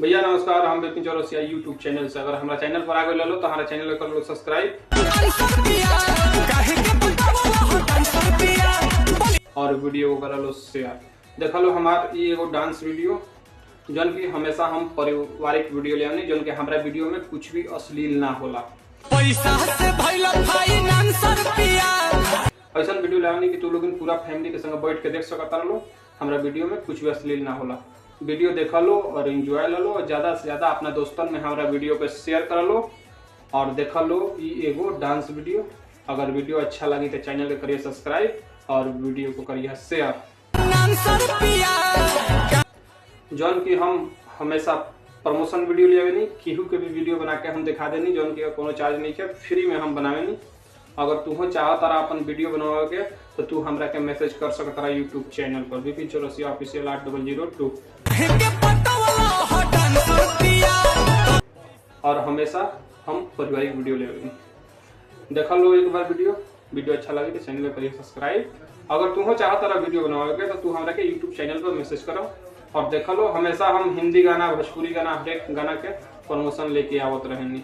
भैया नमस्कार, हम विपिन चौरसिया यूट्यूब चैनल से। अगर हमारा चैनल पर आ गए लो तो हमारा चैनल कर लो सब्सक्राइब और वीडियो को कर लो शेयर। देख लो हमार ये एगो डांस वीडियो जन की हमेशा हम पारिवारिक वीडियो ले आनी, जन के हमारा वीडियो में कुछ भी अश्लील ना होला। ऐसा वीडियो लाने की तू लोग पूरा फैमिली के संग बैठ के देख सकता लो। हमारा वीडियो में कुछ भी अश्लील ना होला। वीडियो देख लो और एंजॉय लो और ज्यादा से ज्यादा अपना दोस्तन में हमारा वीडियो पे शेयर कर लो और देख लो ये एगो डांस वीडियो। अगर वीडियो अच्छा लगी तो चैनल के करिए सब्सक्राइब और वीडियो को करिए शेयर। जौन की हम हमेशा प्रमोशन वीडियो ले नहीं, केहू के भी वीडियो बना के हम दिखा देनी, जौन की कोनो चार्ज नहीं है, फ्री में हम बनावे नहीं। अगर तू चाह तारा अपन वीडियो बनवा के तो तू हमरा के मैसेज कर सकता यूट्यूब चैनल पर विपिन चौरसिया ऑफिशियल 8002 और हमेशा हम पारिवारिक वीडियो ले देख लो। एक बार वीडियो अच्छा लगे तो चैनल करिए सब्सक्राइब। अगर तू चाह तारा वीडियो बनवा के तो तू हमरा के यूट्यूब चैनल पर मैसेज करो और देख लो। हमेशा हम हिंदी गाना, भोजपुरी गाना, हर एक गाना के प्रमोशन लेके आवत रहेनी,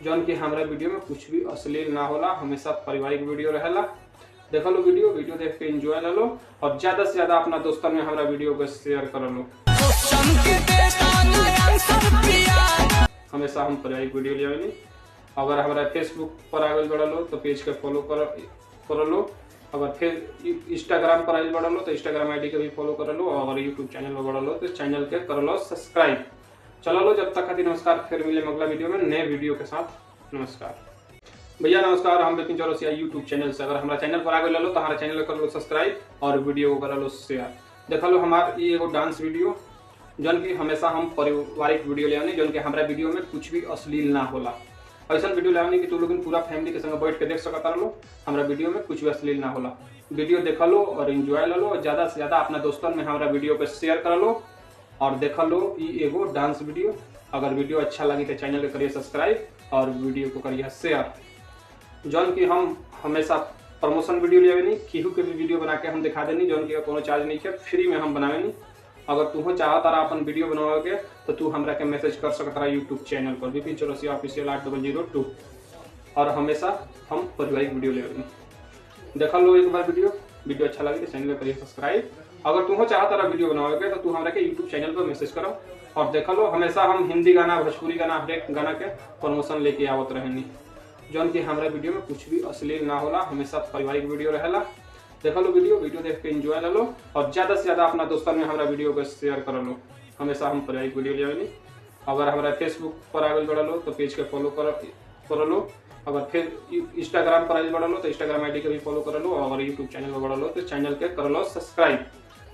जौन की हमारा वीडियो में कुछ भी अश्लील ना होला। हमेशा पारिवारिक वीडियो रहेला। देख लो वीडियो देख के एंजॉय लो और ज्यादा से ज्यादा अपना दोस्तों में हमारा वीडियो को शेयर कर लो। हमेशा हम पारिवारिक वीडियो ले आनी। अगर हमारा फेसबुक पर आगे बढ़ लो तो पेज के फॉलो कर लो। अगर फिर इंस्टाग्राम पर आगे बढ़ लो तो इंस्टाग्राम आईडी के भी फॉलो कर लो। अगर यूट्यूब चैनल पर बढ़ लो तो चैनल के कर लो सब्सक्राइब। चलो लो, जब तक खातिर नमस्कार, फिर मिले अगला वीडियो में नए वीडियो के साथ। नमस्कार भैया नमस्कार, हम विपिन चौरसिया यूट्यूब चैनल से। अगर हमारा चैनल पर आ गए लो तो हमारा चैनल कर लो सब्सक्राइब और वीडियो को कर लो शेयर। देख लो हमार ये एगो डांस वीडियो जन की हमेशा हम पारिवारिक वीडियो ले आनी, जन के हमारा वीडियो में कुछ भी अश्लील ना होला। ऐसा वीडियो लाने की तू लोग पूरा फैमिली के संग बैठ के देख सकता लो। हमारा वीडियो में कुछ भी अश्लील ना होला। वीडियो देख लो और एंजॉय लो और ज्यादा से ज्यादा अपना दोस्तों में हमारा वीडियो पे शेयर कर लो और देख लो ये एगो डांस वीडियो। अगर वीडियो अच्छा लगी तो चैनल के करिए सब्सक्राइब और वीडियो को करिए शेयर। जौन की हम हमेशा प्रमोशन वीडियो ले नहीं, केहू के भी वीडियो बना के हम दिखा देनी, जौन की कोनो चार्ज नहीं है, फ्री में हम बनावे नहीं। अगर तू चाह तारा अपन वीडियो बनवा के तो तू हमरा के मैसेज कर सकता यूट्यूब चैनल पर विपिन चौरसिया ऑफिशियल 8002 और हमेशा हम पारिवारिक वीडियो ले देख लो। एक बार वीडियो अच्छा लगे तो चैनल करिए सब्सक्राइब। अगर तू चाह तारा वीडियो बनवा के तो तू हमरा के यूट्यूब चैनल पर मैसेज करो और देख लो। हमेशा हम हिंदी गाना, भोजपुरी गाना, हर एक गाना के प्रमोशन लेके आवत रहेनी, जौन की हमारा वीडियो में कुछ भी अश्लील ना होला। हमेशा पारिवारिक वीडियो रहेला। देख लो वीडियो देख के एंजॉय लो और ज्यादा से ज्यादा अपना दोस्तों में हमारा वीडियो को शेयर कर लो। हमेशा हम पारिवारिक वीडियो ले आनी। अगर हमारा फेसबुक पर आगे बढ़ लो तो पेज के फॉलो कर लो। अगर फिर इंस्टाग्राम पर आगे बढ़ लो तो इंस्टाग्राम आईडी के भी फॉलो कर लो। अगर यूट्यूब चैनल पर बढ़ लो तो चैनल के कर लो सब्सक्राइब।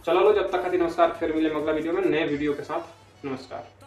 चलो लो, जब तक खातिर नमस्कार, फिर मिले अगला वीडियो में नए वीडियो के साथ। नमस्कार।